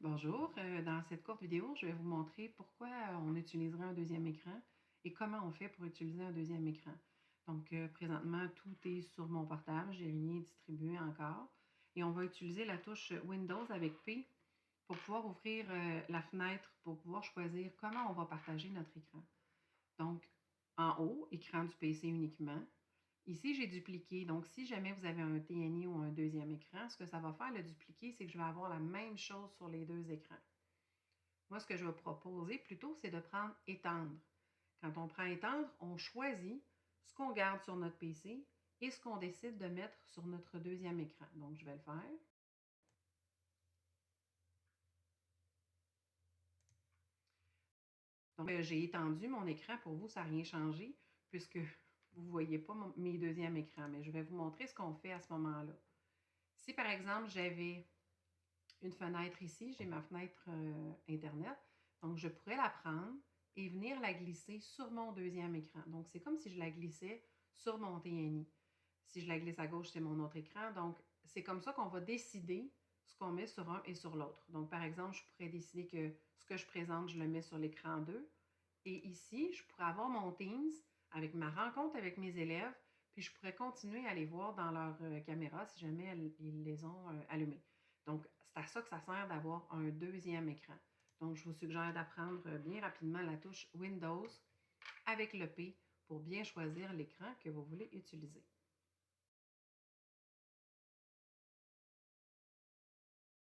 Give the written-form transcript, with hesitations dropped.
Bonjour, dans cette courte vidéo, je vais vous montrer pourquoi on utiliserait un deuxième écran et comment on fait pour utiliser un deuxième écran. Donc, présentement, tout est sur mon portable, j'ai rien distribué encore. Et on va utiliser la touche Windows avec P pour pouvoir ouvrir la fenêtre, pour pouvoir choisir comment on va partager notre écran. Donc, en haut, écran du PC uniquement. Ici, j'ai dupliqué. Donc, si jamais vous avez un TNI ou un deuxième écran, ce que ça va faire, le dupliquer, c'est que je vais avoir la même chose sur les deux écrans. Moi, ce que je vais proposer plutôt, c'est de prendre étendre. Quand on prend étendre, on choisit ce qu'on garde sur notre PC et ce qu'on décide de mettre sur notre deuxième écran. Donc, je vais le faire. Donc, j'ai étendu mon écran. Pour vous, ça n'a rien changé puisque vous ne voyez pas mes deuxièmes écrans. Mais je vais vous montrer ce qu'on fait à ce moment-là. Si, par exemple, j'avais une fenêtre ici, j'ai ma fenêtre Internet, donc je pourrais la prendre et venir la glisser sur mon deuxième écran. Donc, c'est comme si je la glissais sur mon TNI. Si je la glisse à gauche, c'est mon autre écran. Donc, c'est comme ça qu'on va décider ce qu'on met sur un et sur l'autre. Donc, par exemple, je pourrais décider que ce que je présente, je le mets sur l'écran 2. Et ici, je pourrais avoir mon Teams avec ma rencontre avec mes élèves, puis je pourrais continuer à les voir dans leur caméra si jamais ils les ont allumées. Donc, c'est à ça que ça sert d'avoir un deuxième écran. Donc, je vous suggère d'apprendre bien rapidement la touche Windows avec le P pour bien choisir l'écran que vous voulez utiliser.